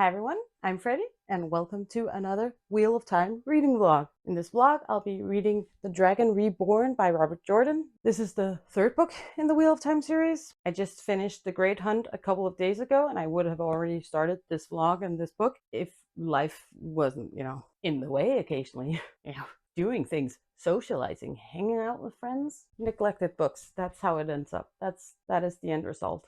Hi everyone, I'm Freddie, and welcome to another Wheel of Time reading vlog. In this vlog, I'll be reading The Dragon Reborn by Robert Jordan. This is the third book in the Wheel of Time series. I just finished The Great Hunt a couple of days ago, and I would have already started this vlog and this book if life wasn't, in the way occasionally. Doing things, socializing, hanging out with friends, neglected books. That's how it ends up. That is the end result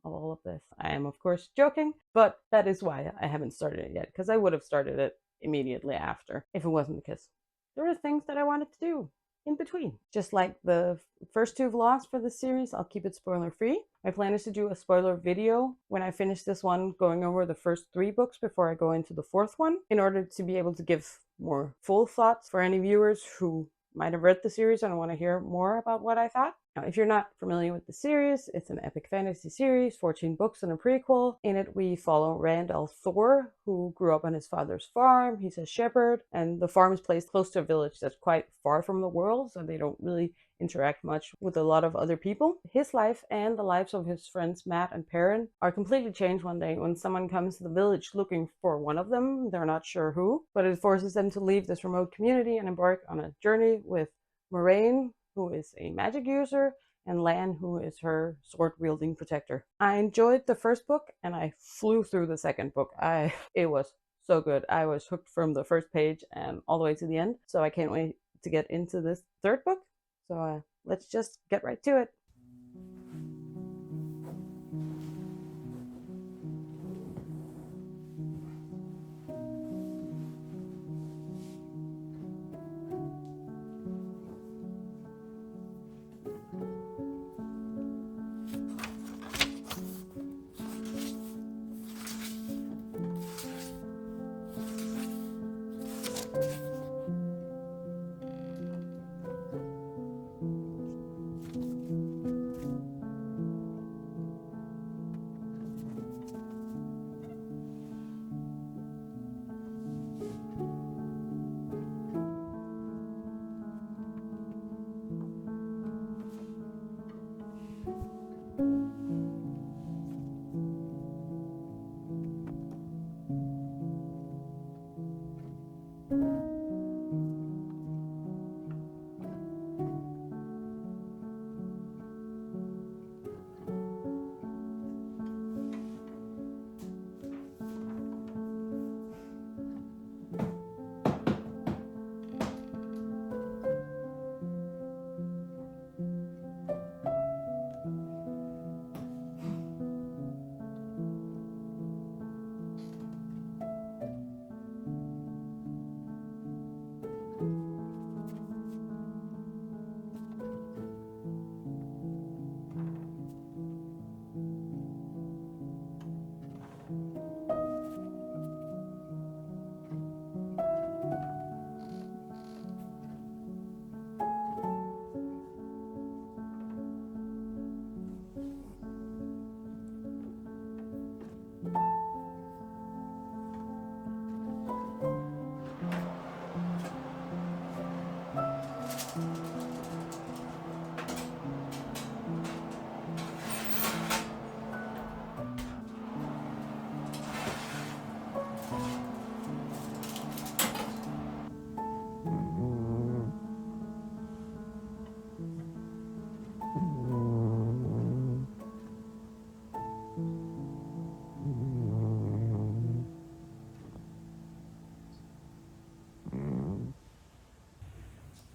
of all of this. I am, of course, joking, but that is why I haven't started it yet, because I would have started it immediately after if it wasn't because there were things that I wanted to do in between. Just like the first two vlogs for this series, I'll keep it spoiler free. My plan is to do a spoiler video when I finish this one, going over the first three books before I go into the fourth one, in order to be able to give more full thoughts for any viewers who might have read the series and want to hear more about what I thought. Now, if you're not familiar with the series, it's an epic fantasy series, 14 books and a prequel. In it, we follow Randall Thor, who grew up on his father's farm. He's a shepherd, and the farm is placed close to a village that's quite far from the world, so they don't really interact much with a lot of other people. His life and the lives of his friends Matt and Perrin are completely changed one day when someone comes to the village looking for one of them. They're not sure who, but it forces them to leave this remote community and embark on a journey with Moraine, who is a magic user, and Lan, who is her sword-wielding protector. I enjoyed the first book, and I flew through the second book. It was so good. I was hooked from the first page and all the way to the end, so I can't wait to get into this third book. So let's just get right to it.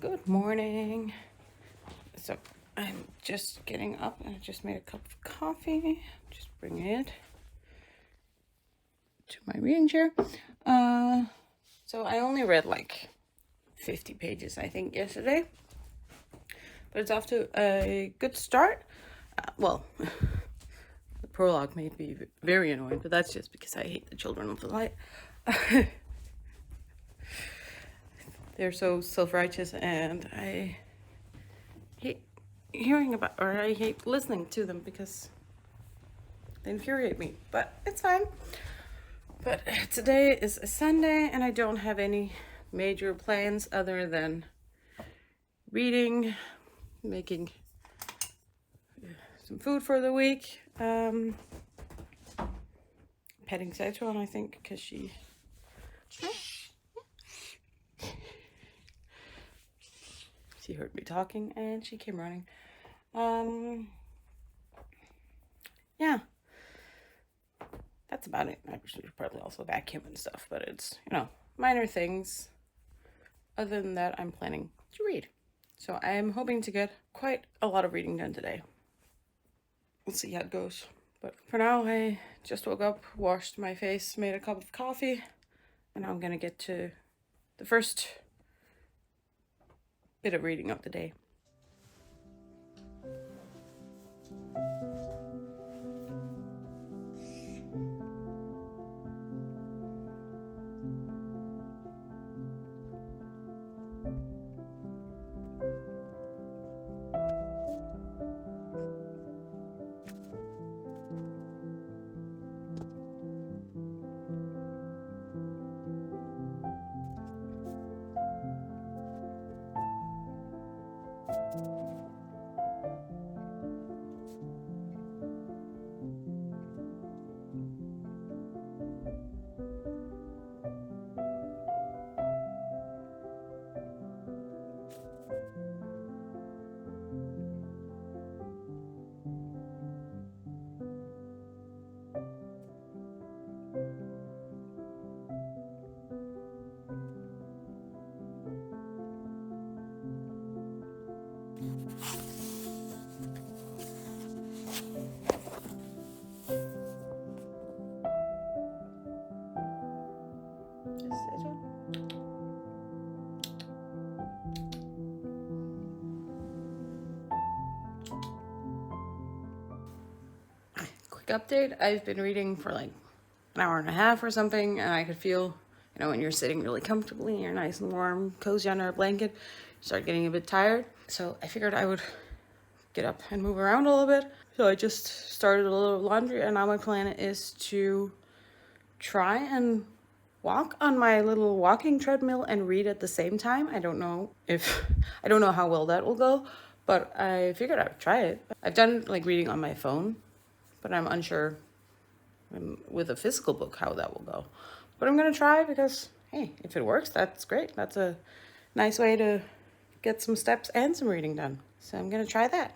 Good morning. So I'm just getting up and I just made a cup of coffee. Just bring it to my reading chair. So I only read like 50 pages, I think, yesterday. But it's off to a good start. Well, the prologue made me very annoying, but that's just because I hate the Children of the Light. They're so self-righteous, and I hate I hate listening to them because they infuriate me, but it's fine. But today is a Sunday, and I don't have any major plans other than reading, making some food for the week, packing petting Saturn, I think, because she... She heard me talking and she came running. Yeah. That's about it. I should probably also vacuum and stuff, but it's, you know, minor things. Other than that, I'm planning to read. So I am hoping to get quite a lot of reading done today. We'll see how it goes. But for now, I just woke up, washed my face, made a cup of coffee, and I'm gonna get to the first bit of reading of the day. Quick update, I've been reading for like an hour and a half or something, and I could feel, you know, when you're sitting really comfortably, you're nice and warm, cozy under a blanket, you start getting a bit tired. So I figured I would get up and move around a little bit. So I just started a little laundry, and now my plan is to try and walk on my little walking treadmill and read at the same time. I don't know how well that will go, but I figured I would try it. I've done like reading on my phone, but I'm unsure with a physical book how that will go. But I'm gonna try because, hey, if it works, that's great. That's a nice way to get some steps and some reading done. So I'm gonna try that.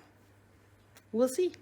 We'll see.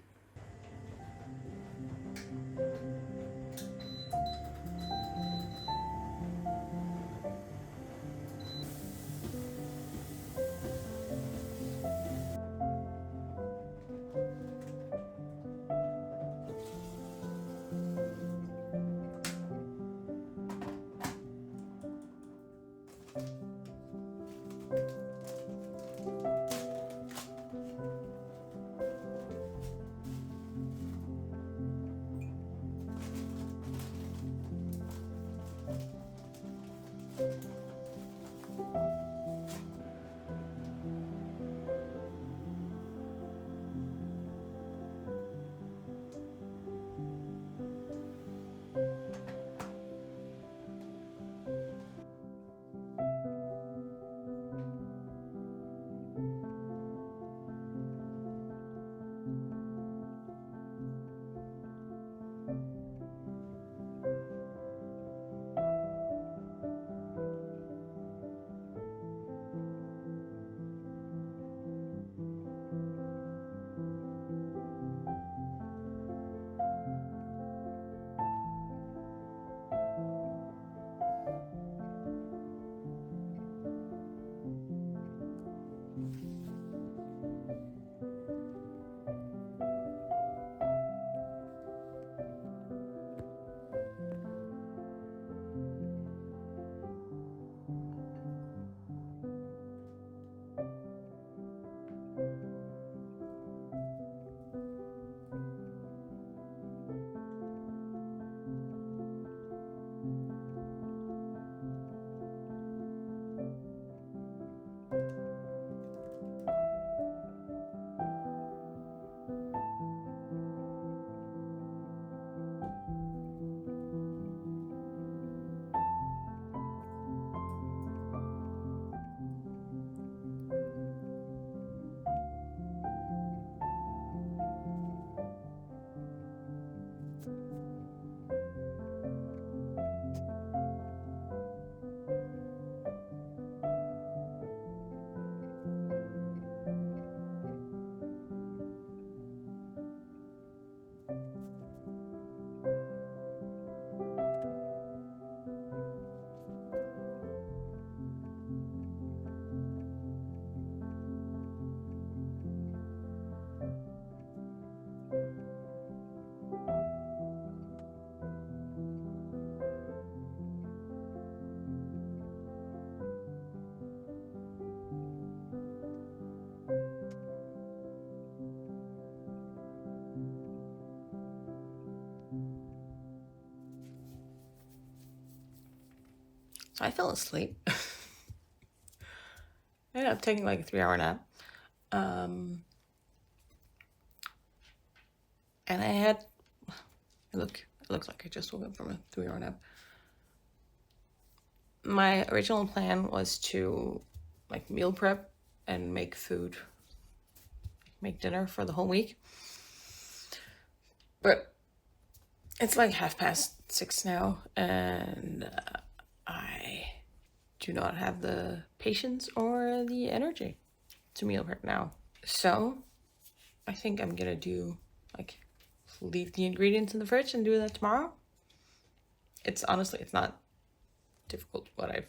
I fell asleep. I ended up taking like a 3-hour nap. And I had, it looks like I just woke up from a 3-hour nap. My original plan was to like meal prep and make food, make dinner for the whole week. But it's like 6:30 now, and I do not have the patience or the energy to meal prep now. So I think I'm gonna do like leave the ingredients in the fridge and do that tomorrow. It's honestly, it's not difficult. What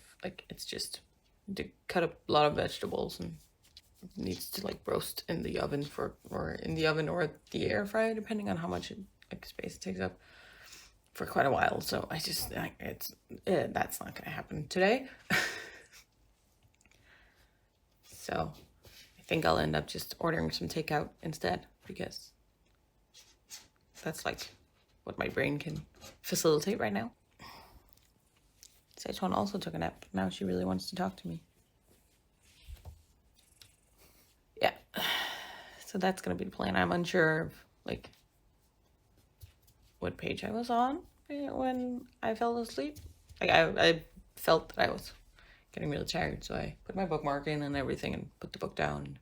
it's just to cut up a lot of vegetables and needs to like roast in the oven or the air fryer, depending on how much space it takes up, for quite a while. So I just that's not gonna happen today. So I think I'll end up just ordering some takeout instead, because that's like what my brain can facilitate right now. Seichuan also took a nap. Now she really wants to talk to me. Yeah. So that's gonna be the plan. I'm unsure of like what page I was on when I fell asleep. Like I felt that I was getting really tired, so I put my bookmark in and everything and put the book down and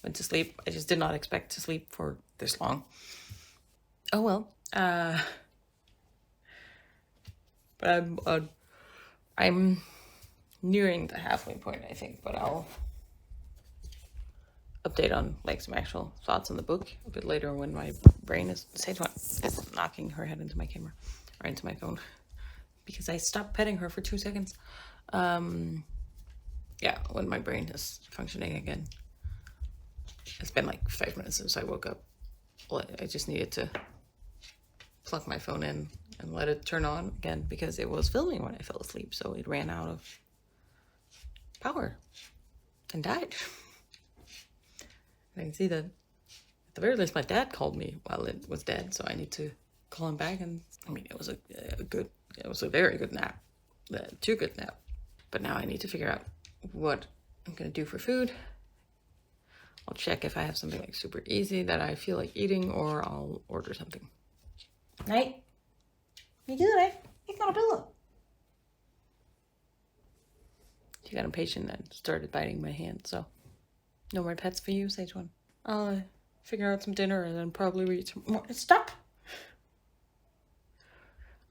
went to sleep. I just did not expect to sleep for this long. Oh well. But I'm nearing the halfway point, I think, but I'll update on like some actual thoughts on the book a bit later when my brain is knocking her head into my camera or into my phone because I stopped petting her for 2 seconds. Yeah, when my brain is functioning again. It's been like 5 minutes since I woke up. Well, I just needed to plug my phone in and let it turn on again because it was filming when I fell asleep, so it ran out of power and died. I can see that at the very least my dad called me while it was dead, so I need to call him back. And I mean, it was a very good nap, too good nap. But now I need to figure out what I'm gonna do for food. I'll check if I have something like super easy that I feel like eating, or I'll order something. Night. You do it. You got a pillow. She got impatient and started biting my hand, so no more pets for you, Seichuan. I'll figure out some dinner and then probably read some more. Stop!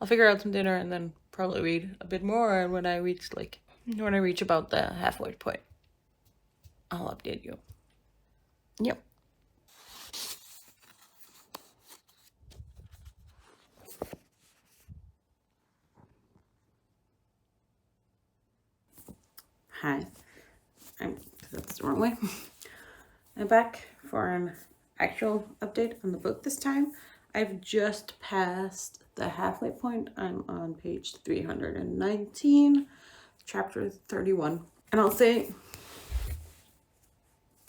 I'll figure out some dinner and then probably read a bit more, and when I reach about the halfway point, I'll update you. Yep. Hi. That's the wrong way. I'm back for an actual update on the book this time. I've just passed the halfway point. I'm on page 319, chapter 31. And I'll say,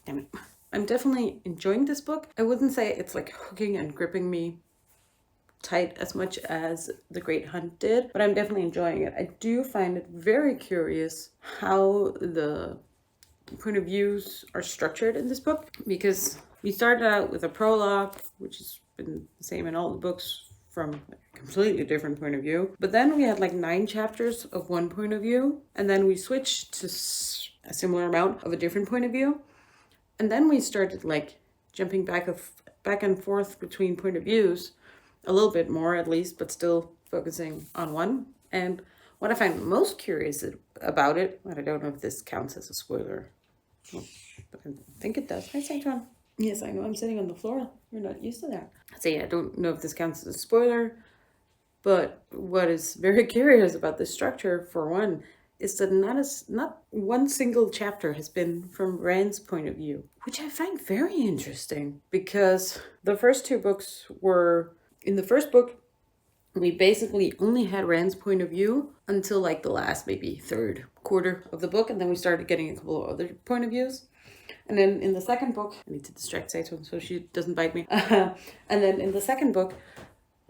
damn it, I'm definitely enjoying this book. I wouldn't say it's like hooking and gripping me tight as much as The Great Hunt did, but I'm definitely enjoying it. I do find it very curious how the point of views are structured in this book, because we started out with a prologue, which has been the same in all the books from a completely different point of view, but then we had like 9 chapters of one point of view, and then we switched to a similar amount of a different point of view, and then we started like jumping back and forth between point of views a little bit more, at least, but still focusing on one. And what I find most curious about it, and I don't know if this counts as a spoiler, but I think it does. Hi, Saturn. Yes, I know I'm sitting on the floor. You're not used to that. So yeah, I don't know if this counts as a spoiler, but what is very curious about this structure, for one, is that not one single chapter has been from Rand's point of view, which I find very interesting, because the first 2 books were, in the first book, we basically only had Rand's point of view until like the last maybe third quarter of the book, and then we started getting a couple of other point of views. And then in the second book, I need to distract Saito so she doesn't bite me. And then in the second book,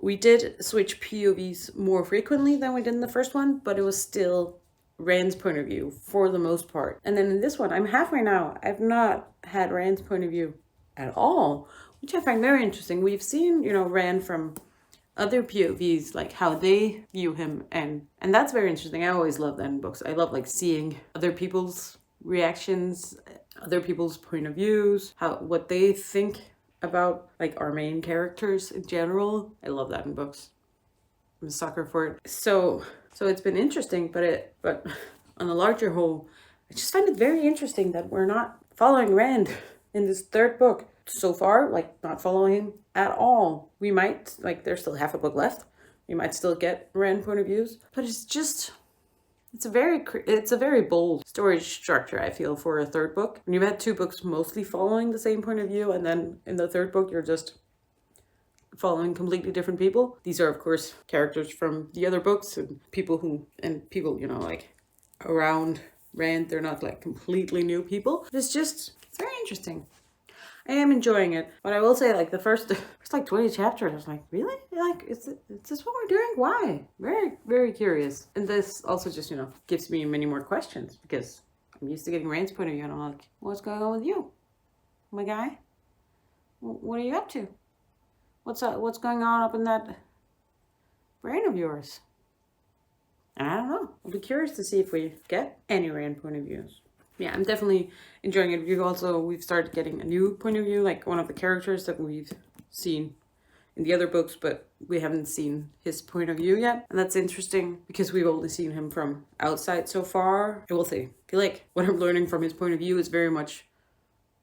We did switch POVs more frequently than we did in the first one, but it was still Rand's point of view for the most part. And then in this one, I'm halfway now. I've not had Rand's point of view at all, which I find very interesting. We've seen, you know, Rand from other POVs, like how they view him, and that's very interesting. I always love that in books. I love like seeing other people's reactions, other people's point of views, what they think about like our main characters in general. I love that in books. I'm a sucker for it. So it's been interesting, but on a larger whole, I just find it very interesting that we're not following Rand in this third book so far, like not following him at all. We might, like, there's still half a book left. We might still get Rand point of views, but it's a very bold story structure, I feel, for a third book. And you've had two books mostly following the same point of view, and then in the third book, you're just following completely different people. These are, of course, characters from the other books and people, you know, like around Rand. They're not like completely new people. It's very interesting. I am enjoying it, but I will say, like, the first like 20 chapters, I was like, really? Like, is this what we're doing? Why? Very, very curious. And this also just, you know, gives me many more questions, because I'm used to getting Rand's point of view, and I'm like, what's going on with you, my guy? What are you up to? What's going on up in that brain of yours? And I don't know. I'll be curious to see if we get any Rand point of views. Yeah, I'm definitely enjoying it. We've started getting a new point of view, like one of the characters that we've seen in the other books, but we haven't seen his point of view yet. And that's interesting because we've only seen him from outside so far. I will say, I feel like what I'm learning from his point of view is very much,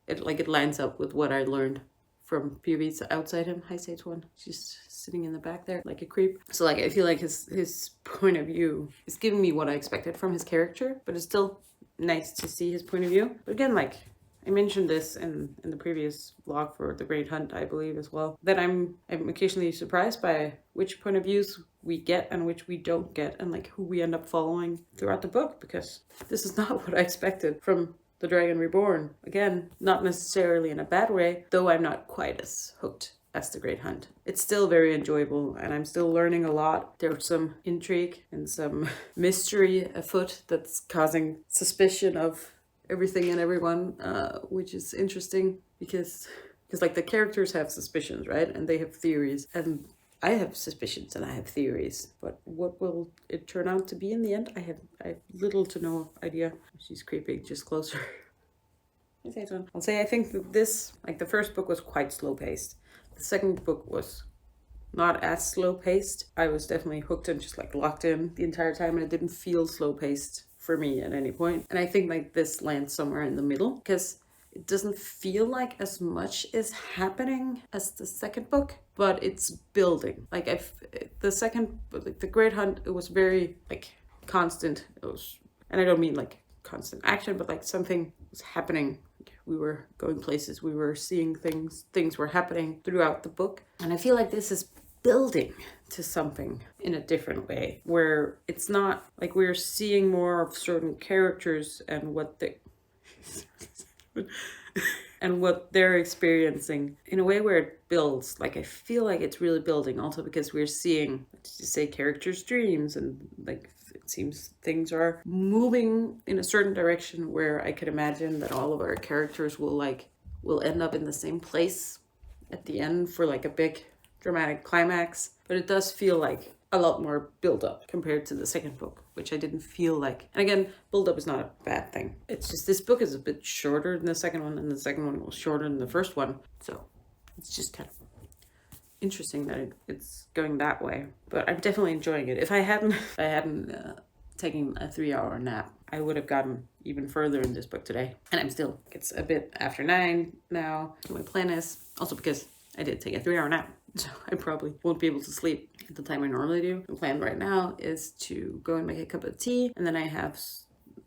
it lines up with what I learned from POVs outside him. Hi, Sage One. She's sitting in the back there like a creep. So like, I feel like his point of view is giving me what I expected from his character, but it's still nice to see his point of view. But again, like I mentioned this in the previous vlog for The Great Hunt, I believe, as well, that I'm occasionally surprised by which point of views we get and which we don't get, and like who we end up following throughout the book, because this is not what I expected from The Dragon Reborn. Again, not necessarily in a bad way, though I'm not quite as hooked as The Great Hunt. It's still very enjoyable, and I'm still learning a lot. There's some intrigue and some mystery afoot that's causing suspicion of everything and everyone, which is interesting because like the characters have suspicions, right? And they have theories, and I have suspicions and I have theories, but what will it turn out to be in the end? I have little to no idea. She's creeping just closer. I'll say I think that this, like the first book was quite slow paced. The second book was not as slow paced. I was definitely hooked and just like locked in the entire time, and it didn't feel slow paced for me at any point. And I think like this lands somewhere in the middle, because it doesn't feel like as much is happening as the second book, but it's building. Like the second, like The Great Hunt, it was very like constant. It was, and I don't mean like constant action, but like something was happening. We were going places, we were seeing things were happening throughout the book. And I feel like this is building to something in a different way, where it's not like we're seeing more of certain characters and what they and what they're experiencing in a way where it builds. Like I feel like it's really building, also because we're seeing, to say, characters' dreams, and like it seems things are moving in a certain direction where I could imagine that all of our characters will end up in the same place at the end for like a big dramatic climax. But it does feel like a lot more build up compared to the second book, which I didn't feel like. And again, build up is not a bad thing. It's just this book is a bit shorter than the second one, and the second one was shorter than the first one. So it's just kind of interesting that it's going that way. But I'm definitely enjoying it. If I hadn't taken a 3-hour nap, I would have gotten even further in this book today. And I'm still, it's a bit after 9 now. So my plan is, also because I did take a 3-hour nap, so I probably won't be able to sleep at the time I normally do. The plan right now is to go and make a cup of tea, and then I have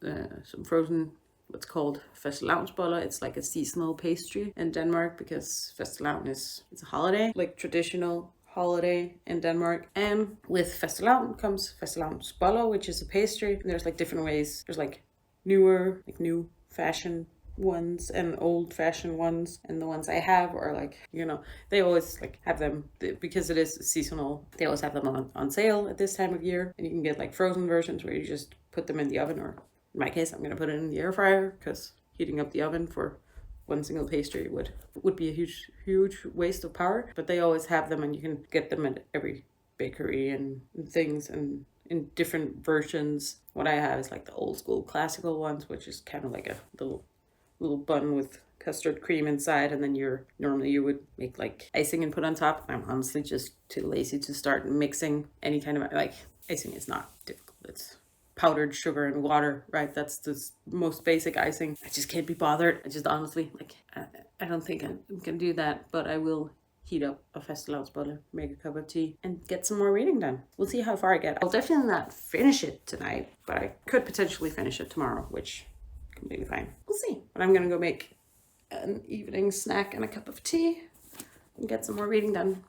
some frozen, what's called fastelavnsboller. It's like a seasonal pastry in Denmark, because fastelavn it's a holiday, like traditional holiday in Denmark. And with fastelavn comes fastelavnsboller, which is a pastry. And there's like different ways. There's like newer, like new fashion ones and old-fashioned ones, and the ones I have are like, you know, they always like have them, because it is seasonal, they always have them on sale at this time of year, and you can get like frozen versions where you just put them in the oven, or in my case I'm gonna put it in the air fryer, because heating up the oven for one single pastry would be a huge waste of power. But they always have them, and you can get them at every bakery and things, and in different versions. What I have is like the old school classical ones, which is kind of like a little bun with custard cream inside, and then normally you would make like icing and put on top. I'm honestly just too lazy to start mixing any kind of, like, icing is not difficult. It's powdered sugar and water, right? That's the most basic icing. I just can't be bothered. I just honestly, like, I don't think I can do that, but I will heat up a fastelavnsbolle, make a cup of tea, and get some more reading done. We'll see how far I get. I'll definitely not finish it tonight, but I could potentially finish it tomorrow, which is completely fine. We'll see. But I'm gonna go make an evening snack and a cup of tea and get some more reading done.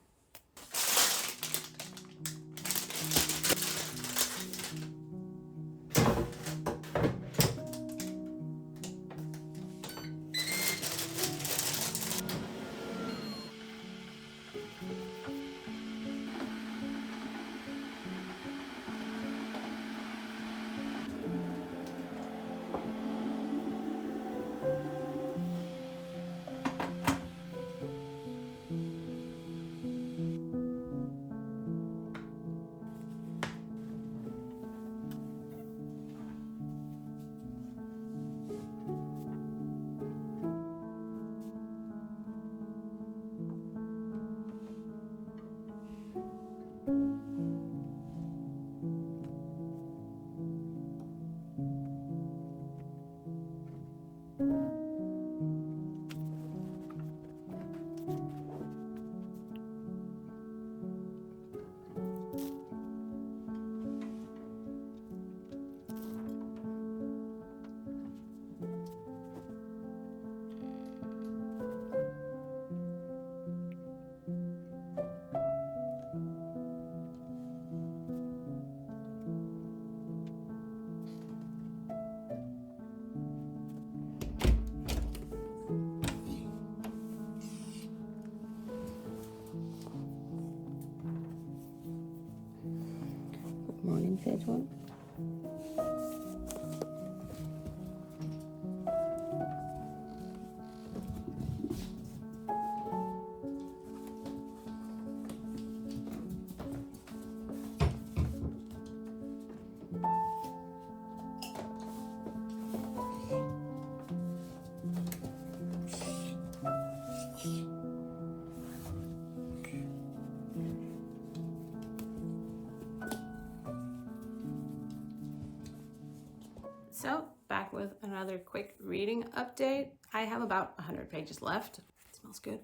Morning, Saturn. So, back with another quick reading update. I have about 100 pages left. It smells good.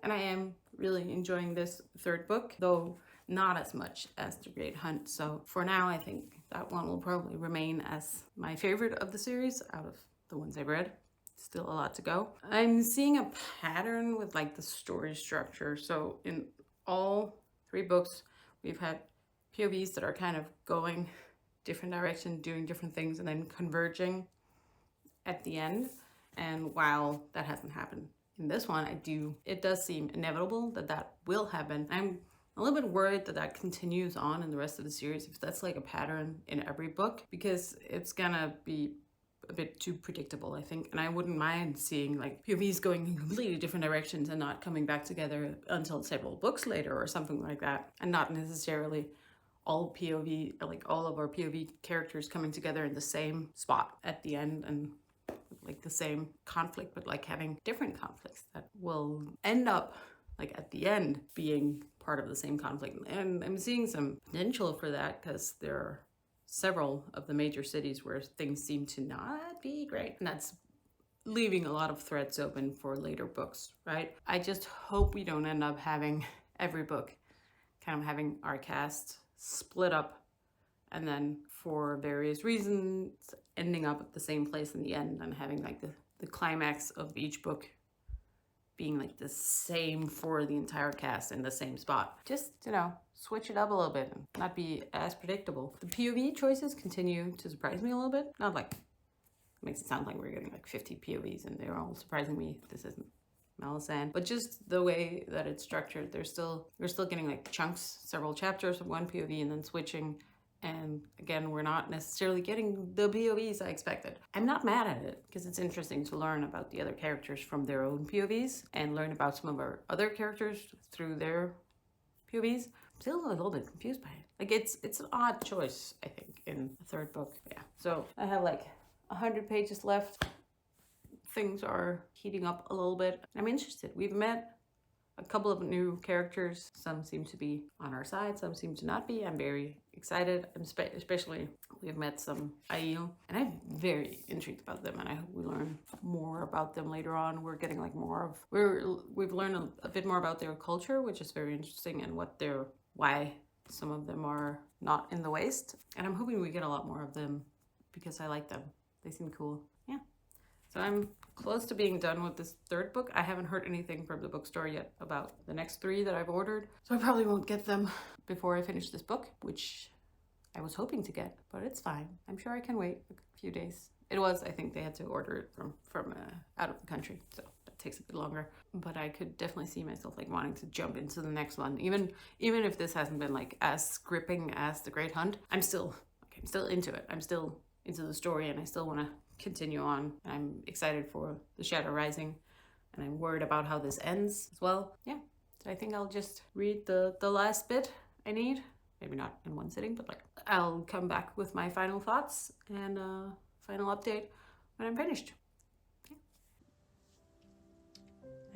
And I am really enjoying this third book, though not as much as The Great Hunt. So for now, I think that one will probably remain as my favorite of the series out of the ones I've read. Still a lot to go. I'm seeing a pattern with like the story structure. So in all three books, we've had POVs that are kind of going different direction, doing different things, and then converging at the end. And while that hasn't happened in this one, it does seem inevitable that will happen. I'm a little bit worried that continues on in the rest of the series, if that's like a pattern in every book, because it's gonna be a bit too predictable, I think. And I wouldn't mind seeing like POVs going in completely different directions and not coming back together until several books later or something like that, and not necessarily all of our POV characters coming together in the same spot at the end and like the same conflict, but like having different conflicts that will end up like at the end being part of the same conflict. And I'm seeing some potential for that, because there are several of the major cities where things seem to not be great, and that's leaving a lot of threads open for later books, right? I just hope we don't end up having every book kind of having our cast split up, and then for various reasons ending up at the same place in the end, and having like the climax of each book being like the same for the entire cast in the same spot. Just, switch it up a little bit and not be as predictable. The POV choices continue to surprise me a little bit. Not like makes it sound like we're getting like 50 POVs, and they're all surprising me. This isn't Malisan, but just the way that it's structured, we're still getting like chunks, several chapters of one POV, and then switching. And again, we're not necessarily getting the POVs I expected. I'm not mad at it, because it's interesting to learn about the other characters from their own POVs and learn about some of our other characters through their POVs. I'm still a little bit confused by it. Like, it's an odd choice, I think, in the third book. Yeah. So I have like 100 pages left. Things are heating up a little bit. I'm interested. We've met a couple of new characters. Some seem to be on our side, some seem to not be. I'm very excited. Especially we've met some Aiel, and I'm very intrigued about them, and I hope we learn more about them later on. We're getting like more of we've learned a bit more about their culture, which is very interesting, and why some of them are not in the Waste. And I'm hoping we get a lot more of them, because I like them. They seem cool. Yeah. So I'm close to being done with this third book. I haven't heard anything from the bookstore yet about the next 3 that I've ordered, so I probably won't get them before I finish this book, which I was hoping to get, but it's fine. I'm sure I can wait a few days. I think they had to order it from out of the country, so that takes a bit longer. But I could definitely see myself like wanting to jump into the next one, even if this hasn't been like as gripping as The Great Hunt. I'm still into it. I'm still into the story, and I still want to continue on. I'm excited for The Shadow Rising, and I'm worried about how this ends as well. Yeah, so I think I'll just read the last bit I need. Maybe not in one sitting, but like I'll come back with my final thoughts and final update when I'm finished. Yeah.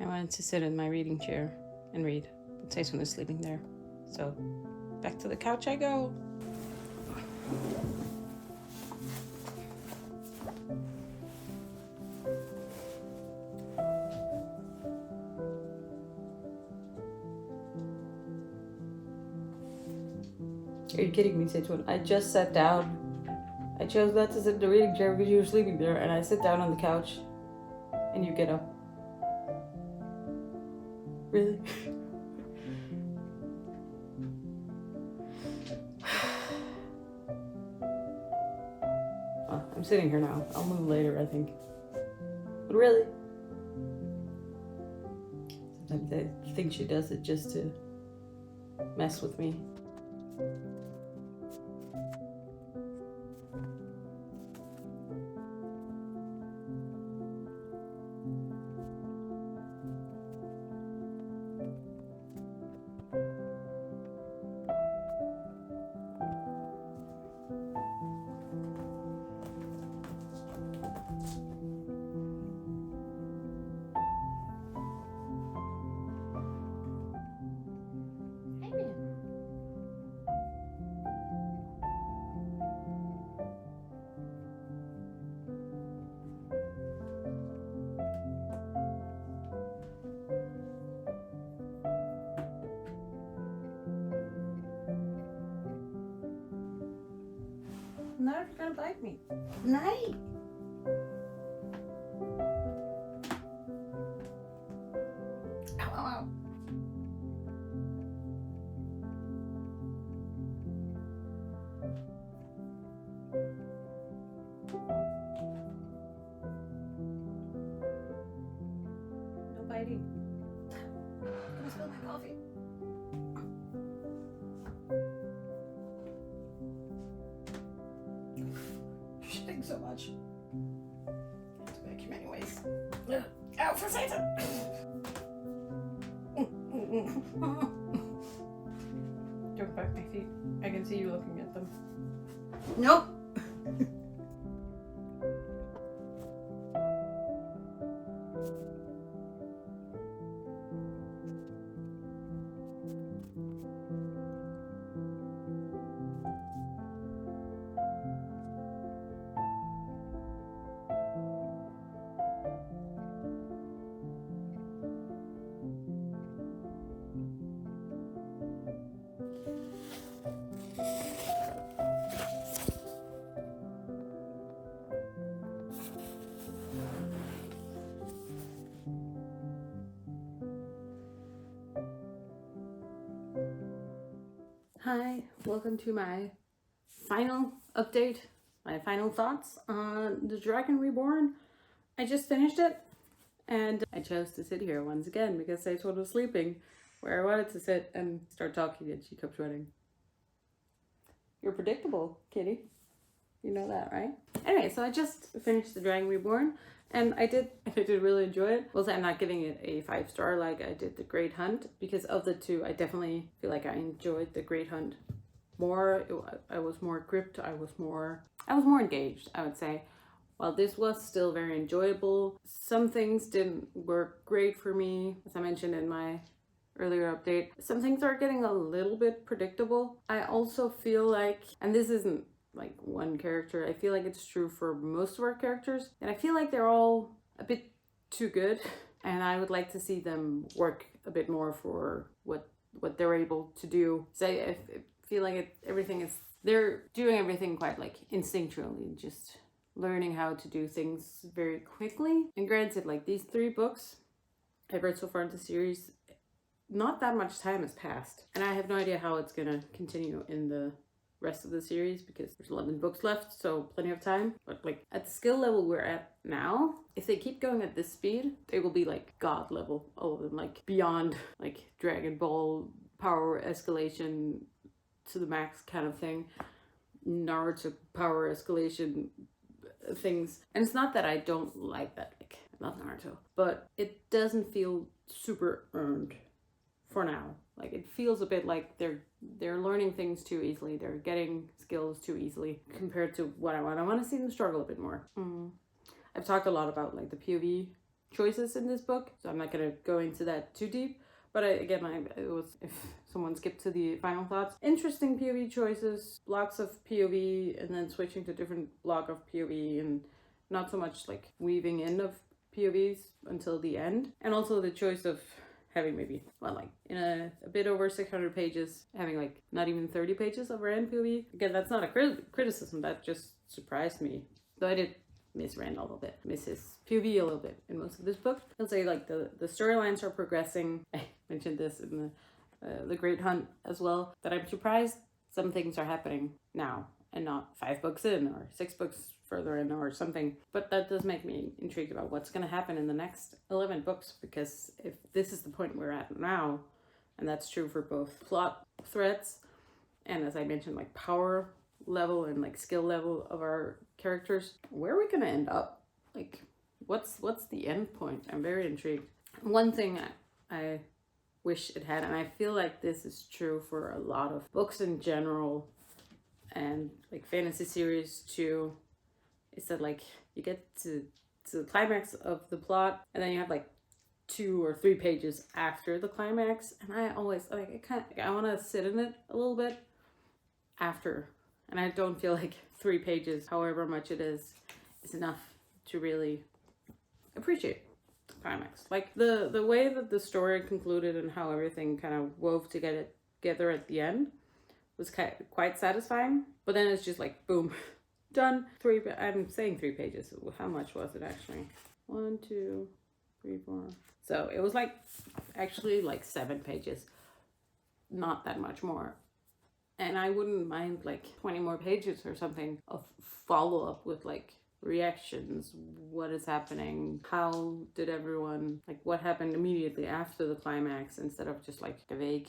I wanted to sit in my reading chair and read, but Tyson is sleeping there, so back to the couch I go. Are you kidding me, Saturn? I just sat down. I chose not to sit in the reading chair because you were sleeping there, and I sit down on the couch, and you get up. Really? Well, I'm sitting here now. I'll move later, I think. But really? Sometimes I think she does it just to mess with me. Now you're gonna bite me. Night. Ow, ow, ow. No biting. I'm gonna spill my coffee. Shitting so much. I have to vacuum anyways. Out for Satan! Don't back my feet. I can see you looking at them. Nope! Hi, welcome to my final update my final thoughts on the Dragon Reborn. I just finished it, and I chose to sit here once again because Saitron was sleeping where I wanted to sit and start talking, and she kept running. You're predictable, kitty. You know that, right? Anyway, so I just finished the Dragon Reborn, and I did really enjoy it. Well, I'm not giving it a 5-star like I did the Great Hunt, because of the two, I definitely feel like I enjoyed the Great Hunt more. I was more gripped. I was more engaged, I would say. While this was still very enjoyable, some things didn't work great for me, as I mentioned in my earlier update. Some things are getting a little bit predictable. I also feel like, and this isn't like one character, I feel like it's true for most of our characters, and I feel like they're all a bit too good, and I would like to see them work a bit more for what they're able to do. So I feel like they're doing everything quite like instinctually, just learning how to do things very quickly. And granted, like these 3 books I've read so far in the series, not that much time has passed, and I have no idea how it's gonna continue in the rest of the series, because there's 11 books left, so plenty of time. But like at the skill level we're at now, if they keep going at this speed, they will be like god level, all of them, like beyond like Dragon Ball power escalation to the max kind of thing, Naruto power escalation things. And it's not that I don't like that, like I love Naruto, but it doesn't feel super earned for now. Like it feels a bit like they're learning things too easily. They're getting skills too easily compared to what I want. I want to see them struggle a bit more. I've talked a lot about like the POV choices in this book, so I'm not gonna go into that too deep. But it was, if someone skipped to the final thoughts, interesting POV choices, blocks of POV, and then switching to different block of POV, and not so much like weaving in of POVs until the end. And also the choice of having maybe, well, like in a bit over 600 pages, having like not even 30 pages of Rand POV. Again, that's not a criticism, that just surprised me. Though I did miss Rand a little bit, miss his POV a little bit in most of this book. I'll say like the storylines are progressing. I mentioned this in the Great Hunt as well, that I'm surprised some things are happening now and not 5 books in or 6 books further in or something. But that does make me intrigued about what's going to happen in the next 11 books, because if this is the point we're at now, and that's true for both plot threads and, as I mentioned, like power level and like skill level of our characters, where are we going to end up? Like what's the end point? I'm very intrigued. One thing I wish it had, and I feel like this is true for a lot of books in general and like fantasy series too, is that like you get to the climax of the plot, and then you have like 2 or 3 pages after the climax, and I always like I want to sit in it a little bit after, and I don't feel like 3 pages, however much it is enough to really appreciate the climax. Like the way that the story concluded and how everything kind of wove together at the end was quite satisfying. But then it's just like boom, done. I'm saying 3 pages. How much was it actually? 1, 2, 3, 4. So it was like actually like 7 pages, not that much more. And I wouldn't mind like 20 more pages or something of follow up with like reactions, what is happening, how did everyone, like what happened immediately after the climax, instead of just like a vague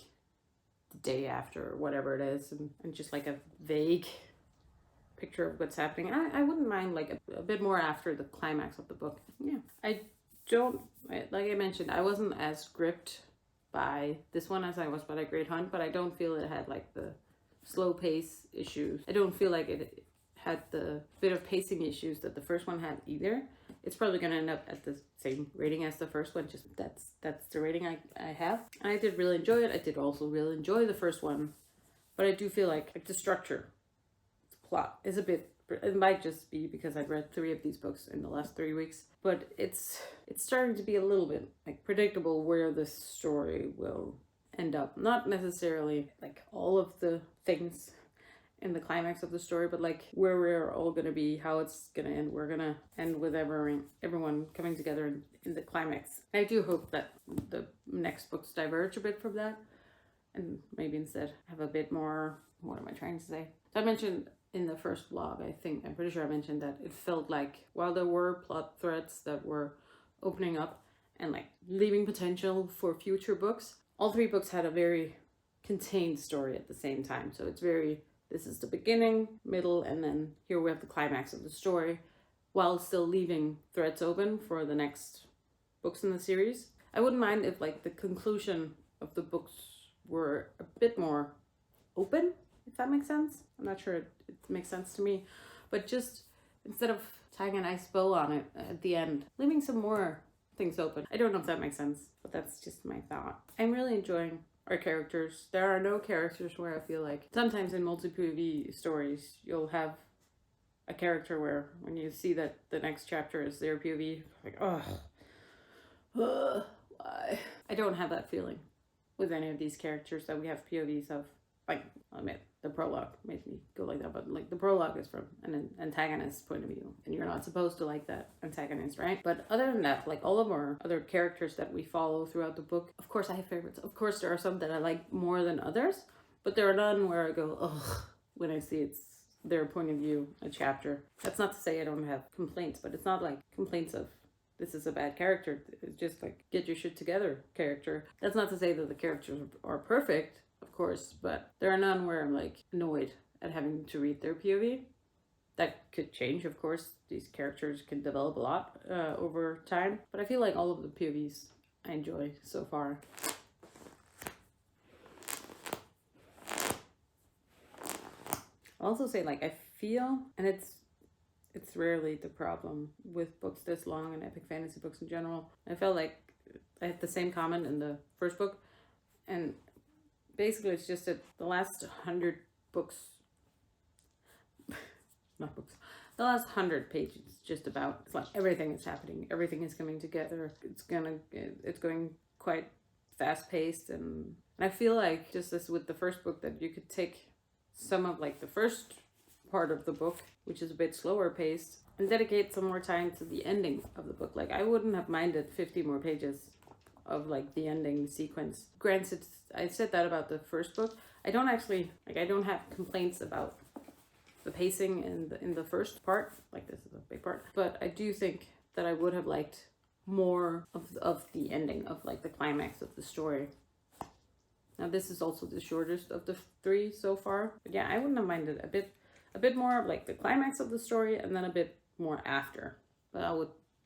the day after or whatever it is, and just like a vague picture of what's happening. I wouldn't mind like a bit more after the climax of the book. Yeah, like I mentioned, I wasn't as gripped by this one as I was by the Great Hunt, but I don't feel it had like the slow pace issues. I don't feel like it had the bit of pacing issues that the first one had either. It's probably going to end up at the same rating as the first one, just that's the rating I have. And I did really enjoy it. I did also really enjoy the first one, but I do feel like the structure, the plot is a bit, it might just be because I've read 3 of these books in the last 3 weeks, but it's starting to be a little bit like predictable where this story will end up. Not necessarily like all of the things in the climax of the story, but like where we're all gonna be, how it's gonna end. We're gonna end with everyone coming together in the climax. I do hope that the next books diverge a bit from that, and maybe instead have a bit more, what am I trying to say? So I mentioned in the first vlog, I'm pretty sure I mentioned that it felt like while there were plot threads that were opening up and like leaving potential for future books, all three books had a very contained story at the same time. So it's very, this is the beginning, middle, and then here we have the climax of the story, while still leaving threads open for the next books in the series. I wouldn't mind if like the conclusion of the books were a bit more open, if that makes sense. I'm not sure it makes sense to me, but just instead of tying a nice bow on it at the end, leaving some more things open. I don't know if that makes sense, but that's just my thought. I'm really enjoying our characters. There are no characters where I feel like sometimes in multi-POV stories you'll have a character where when you see that the next chapter is their POV, like, why? I don't have that feeling with any of these characters that we have POVs of. Like, I admit, the prologue made me go like that, but like the prologue is from an antagonist's point of view, and you're not supposed to like that antagonist, right? But other than that, like all of our other characters that we follow throughout the book, of course I have favorites. Of course there are some that I like more than others, but there are none where I go, ugh, when I see it's their point of view, a chapter. That's not to say I don't have complaints, but it's not like complaints of this is a bad character. It's just like, get your shit together character. That's not to say that the characters are perfect, of course, but there are none where I'm like annoyed at having to read their POV. That could change, of course. These characters can develop a lot over time, but I feel like all of the POVs I enjoy so far. I'll also say, like, I feel, and it's rarely the problem with books this long and epic fantasy books in general. I felt like I had the same comment in the first book, and basically it's just that the last 100 books, not books, the last 100 pages just about, it's like everything is happening, everything is coming together, it's going quite fast paced, and I feel like just as with the first book that you could take some of like the first part of the book, which is a bit slower paced, and dedicate some more time to the ending of the book. Like I wouldn't have minded 50 more pages of like the ending sequence. Granted, I said that about the first book. I don't actually, like, I don't have complaints about the pacing in the first part. Like, this is a big part, but I do think that I would have liked more of the ending, of like the climax of the story. Now this is also the shortest of the three so far, but yeah, I wouldn't have minded a bit more of like the climax of the story and then a bit more after. But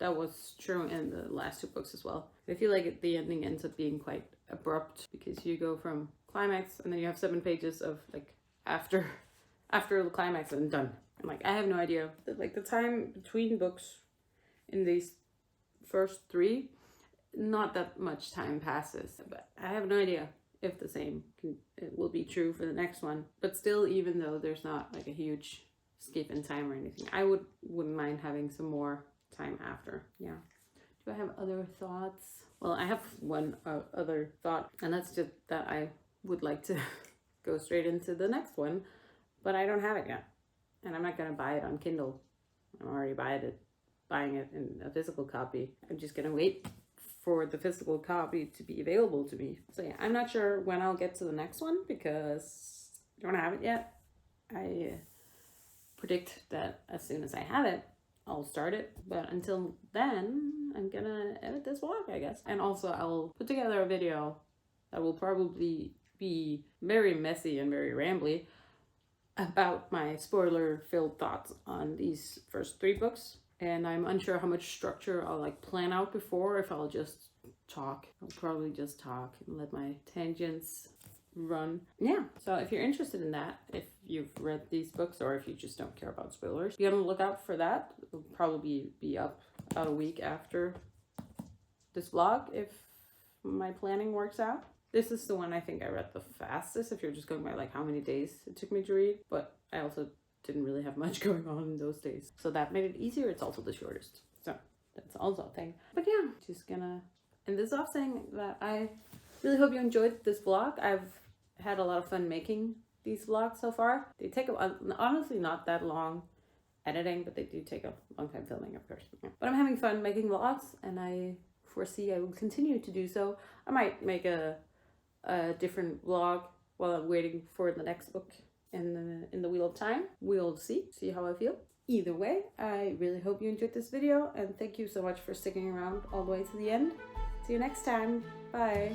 that was true in the last two books as well. I feel like the ending ends up being quite abrupt because you go from climax and then you have 7 pages of like after the climax and done. And like I have no idea, like the time between books in these first 3, not that much time passes, but I have no idea if the same it will be true for the next one. But still, even though there's not like a huge skip in time or anything, I wouldn't mind having some more time after. Yeah. Do I have other thoughts? Well, I have one other thought, and that's just that I would like to go straight into the next one, but I don't have it yet, and I'm not gonna buy it on Kindle. I'm already buying it in a physical copy. I'm just gonna wait for the physical copy to be available to me. So yeah, I'm not sure when I'll get to the next one because I don't have it yet. I predict that as soon as I have it, I'll start it. But until then, I'm gonna edit this vlog, I guess. And also I'll put together a video that will probably be very messy and very rambly about my spoiler-filled thoughts on these first 3 books. And I'm unsure how much structure I'll like plan out before, if I'll just talk. I'll probably just talk and let my tangents run. Yeah, so if you're interested in that, if you've read these books or if you just don't care about spoilers, be on the lookout for that. It'll probably be up about a week after this vlog if my planning works out. This is the one I think I read the fastest, if you're just going by like how many days it took me to read, but I also didn't really have much going on in those days, so that made it easier. It's also the shortest, so that's also a thing. But yeah, just gonna end this off saying that I really hope you enjoyed this vlog. I've had a lot of fun making these vlogs so far. They take honestly not that long editing, but they do take a long time filming, of course. Yeah. But I'm having fun making vlogs, and I foresee I will continue to do so. I might make a different vlog while I'm waiting for the next book in the Wheel of Time. We'll see how I feel. Either way, I really hope you enjoyed this video, and thank you so much for sticking around all the way to the end. See you next time. Bye.